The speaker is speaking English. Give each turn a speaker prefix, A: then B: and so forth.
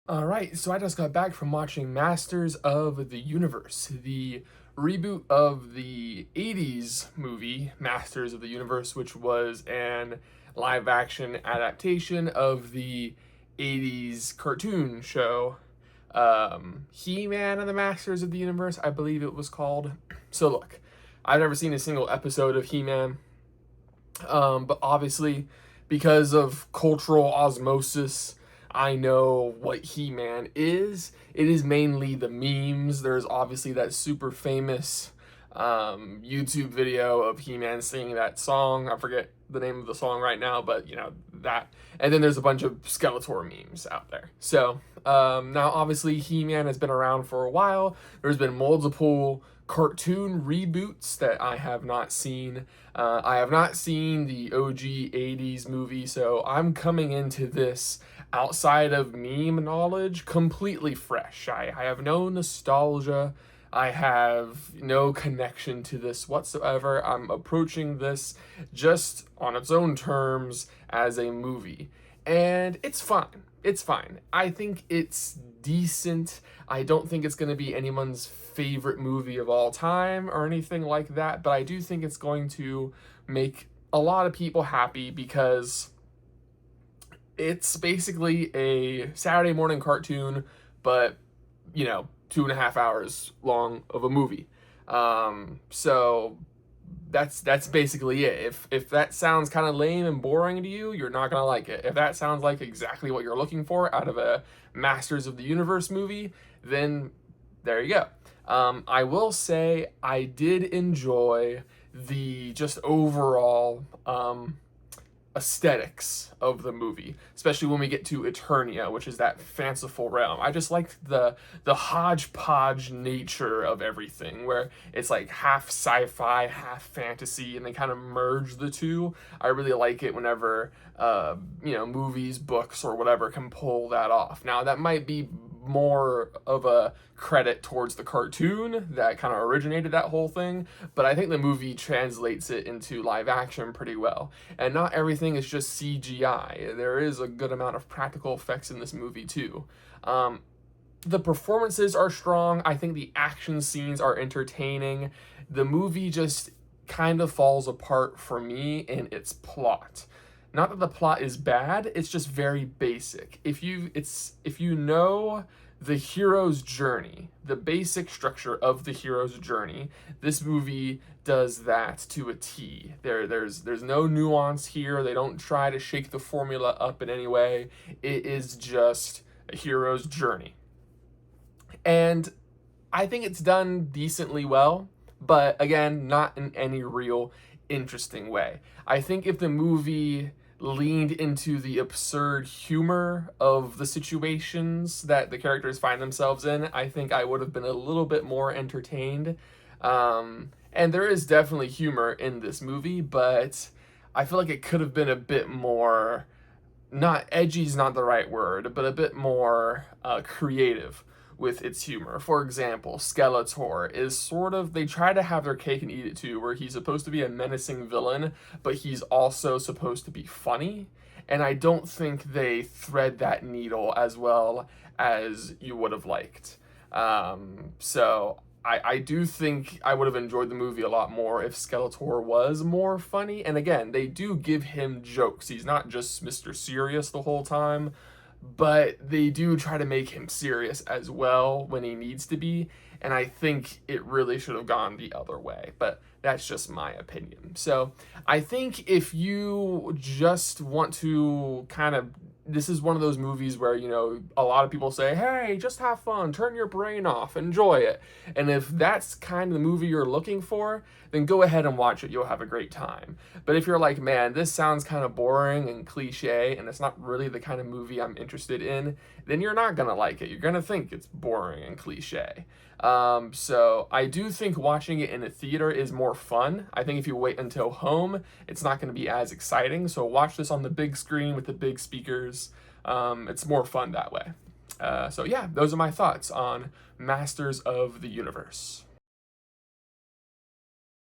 A: Alright, so I just got back from watching Masters of the Universe, the reboot of the 80s movie, Masters of the Universe, which was an live action adaptation of the 80s cartoon show, He-Man and the Masters of the Universe, I believe it was called. So look, I've never seen a single episode of He-Man, but obviously, because of cultural osmosis, I know what He-Man is. It is mainly the memes. There's obviously that super famous YouTube video of He-Man singing that song. I forget the name of the song right now, but you know, that. And then there's a bunch of Skeletor memes out there. So now obviously He-Man has been around for a while. There's been multiple cartoon reboots that I have not seen. I have not seen the OG 80s movie, so I'm coming into this outside of meme knowledge completely fresh. I have no nostalgia. I have no connection to this whatsoever. I'm approaching this just on its own terms as a movie. And it's fine. It's fine. I think it's decent. I don't think it's going to be anyone's favorite movie of all time or anything like that, but I do think it's going to make a lot of people happy because it's basically a Saturday morning cartoon, but, you know, 2.5 hours long of a movie. So that's basically it. If that sounds kind of lame and boring to you, you're not gonna like it. If that sounds like exactly what you're looking for out of a Masters of the Universe movie, then there you go. I will say I did enjoy the just overall aesthetics of the movie, especially when we get to Eternia, which is that fanciful realm. I just liked the hodgepodge nature of everything, where it's like half sci-fi, half fantasy, and they kind of merge the two. I really like it whenever movies, books, or whatever can pull that off. Now that might be more of a credit towards the cartoon that kind of originated that whole thing, but I think the movie translates it into live action pretty well. And not everything is just CGI. There is a good amount of practical effects in this movie too. The performances are strong. I think the action scenes are entertaining. The movie just kind of falls apart for me in its plot. Not that the plot is bad, it's just very basic. If you know the hero's journey, the basic structure of the hero's journey, this movie does that to a T. There's no nuance here. They don't try to shake the formula up in any way. It is just a hero's journey. And I think it's done decently well, but again, not in any real interesting way. I think if the movie leaned into the absurd humor of the situations that the characters find themselves in, I think I would have been a little bit more entertained. And there is definitely humor in this movie, but I feel like it could have been a bit more, not edgy is not the right word, but a bit more creative with its humor. For example, Skeletor is sort of, they try to have their cake and eat it too, where he's supposed to be a menacing villain, but he's also supposed to be funny. And I don't think they thread that needle as well as you would have liked. So I do think I would have enjoyed the movie a lot more if Skeletor was more funny. And again, they do give him jokes. He's not just Mr. Serious the whole time, but they do try to make him serious as well when he needs to be, and I think it really should have gone the other way, but that's just my opinion. So I think if you just want to kind of, this is one of those movies where, you know, a lot of people say, hey, just have fun, turn your brain off, enjoy it. And if that's kind of the movie you're looking for, then go ahead and watch it. You'll have a great time. But if you're like, man, this sounds kind of boring and cliche, and it's not really the kind of movie I'm interested in, then you're not going to like it. You're going to think it's boring and cliche. So I do think watching it in a theater is more fun. I think if you wait until home, it's not going to be as exciting. So watch this on the big screen with the big speakers. It's more fun that way. So yeah, those are my thoughts on Masters of the Universe.